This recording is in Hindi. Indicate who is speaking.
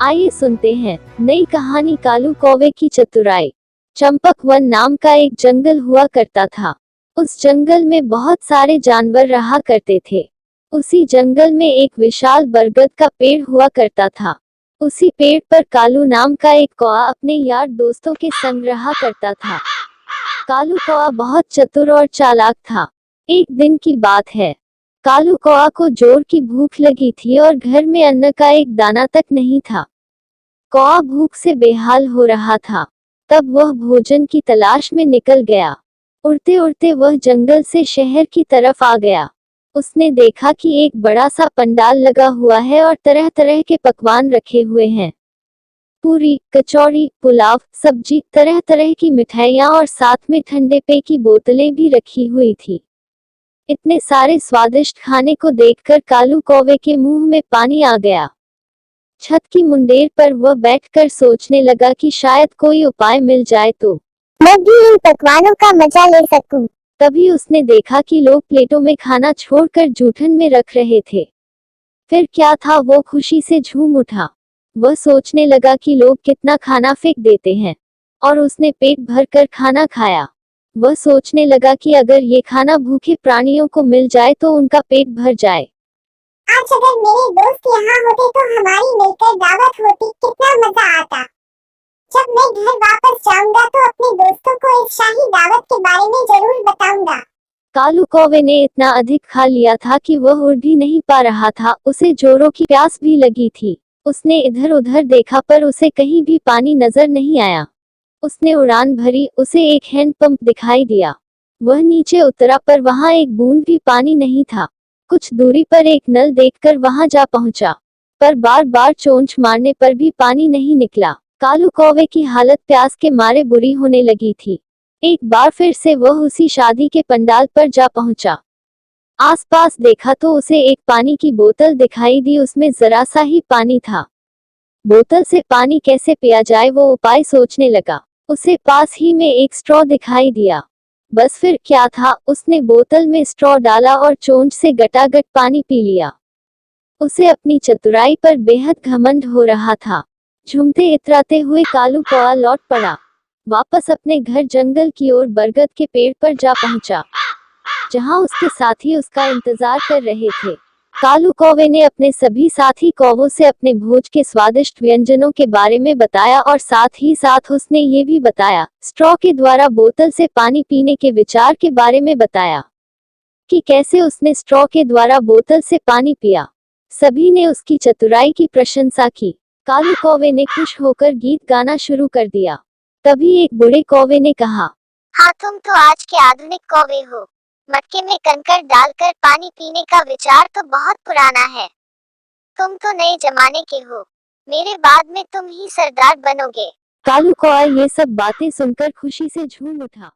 Speaker 1: आइए सुनते हैं नई कहानी कालू कौवे की चतुराई। चंपक वन नाम का एक जंगल हुआ करता था। उस जंगल में बहुत सारे जानवर रहा करते थे। उसी जंगल में एक विशाल बरगद का पेड़ हुआ करता था। उसी पेड़ पर कालू नाम का एक कौवा अपने यार दोस्तों के संग रहा करता था। कालू कौवा बहुत चतुर और चालाक था। एक दिन की बात है, कालू कौवा को जोर की भूख लगी थी और घर में अन्न का एक दाना तक नहीं था। कौवा भूख से बेहाल हो रहा था। तब वह भोजन की तलाश में निकल गया। उड़ते उड़ते वह जंगल से शहर की तरफ आ गया। उसने देखा कि एक बड़ा सा पंडाल लगा हुआ है और तरह तरह के पकवान रखे हुए हैं। पूरी, कचौड़ी, पुलाव, सब्जी, तरह तरह की मिठाइयाँ और साथ में ठंडे पेय की बोतलें भी रखी हुई थी। इतने सारे स्वादिष्ट खाने को देखकर कालू कौवे के मुंह में पानी आ गया। छत की मुंडेर पर वह बैठकर सोचने लगा कि शायद कोई उपाय मिल जाए तो
Speaker 2: मैं भी इन पकवानों का मजा ले सकूं।
Speaker 1: तभी उसने देखा कि लोग प्लेटों में खाना छोड़कर जूठन में रख रहे थे। फिर क्या था, वो खुशी से झूम उठा। वह सोचने लगा कि लोग कितना खाना फेंक देते हैं, और उसने पेट भरकर खाना खाया। वह सोचने लगा कि अगर ये खाना भूखे प्राणियों को मिल जाए तो उनका पेट भर जाए।
Speaker 2: आज अगर मेरे दोस्त यहाँ होते तो हमारी मिलकर दावत होती, कितना मजा आता। जब मैं घर वापस जाऊंगा तो अपने दोस्तों को इस शाही दावत के बारे में जरूर बताऊंगा।
Speaker 1: कालू कौवे ने इतना अधिक खा लिया था कि वह उड़ भी नहीं पा रहा था। उसे जोरों की प्यास भी लगी थी। उसने इधर उधर देखा पर उसे कहीं भी पानी नजर नहीं आया। उसने उड़ान भरी, उसे एक हैंडपंप दिखाई दिया। वह नीचे उतरा पर वहां एक बूंद भी पानी नहीं था। कुछ दूरी पर एक नल देखकर वहां जा पहुंचा, पर बार बार चोंच मारने पर भी पानी नहीं निकला। कालू कौवे की हालत प्यास के मारे बुरी होने लगी थी। एक बार फिर से वह उसी शादी के पंडाल पर जा पहुंचा। आसपास देखा तो उसे एक पानी की बोतल दिखाई दी। उसमें जरा सा ही पानी था। बोतल से पानी कैसे पिया जाए, वो उपाय सोचने लगा। उसे पास ही में एक स्ट्रॉ दिखाई दिया। बस फिर क्या था, उसने बोतल में स्ट्रॉ डाला और चोंच से गटागट पानी पी लिया। उसे अपनी चतुराई पर बेहद घमंड हो रहा था। झूमते इतराते हुए कालू कौवा लौट पड़ा। वापस अपने घर जंगल की ओर बरगद के पेड़ पर जा पहुंचा, जहां उसके साथी उसका इंतजार कर रहे थे। कालू कौवे ने अपने सभी साथी कौवों से अपने भोज के स्वादिष्ट व्यंजनों के बारे में बताया और साथ ही साथ उसने ये भी बताया, स्ट्रॉ के द्वारा बोतल से पानी पीने के विचार के बारे में बताया कि कैसे उसने स्ट्रॉ के द्वारा बोतल से पानी पिया। सभी ने उसकी चतुराई की प्रशंसा की। कालू कौवे ने खुश होकर गीत गाना शुरू कर दिया। तभी एक बूढ़े कौवे ने कहा,
Speaker 2: हाँ, तुम तो आज के आधुनिक कौवे हो। मटके में कंकड़ डालकर पानी पीने का विचार तो बहुत पुराना है। तुम तो नए जमाने के हो। मेरे बाद में तुम ही सरदार बनोगे।
Speaker 1: कालू कौवा ये सब बातें सुनकर खुशी से झूम उठा।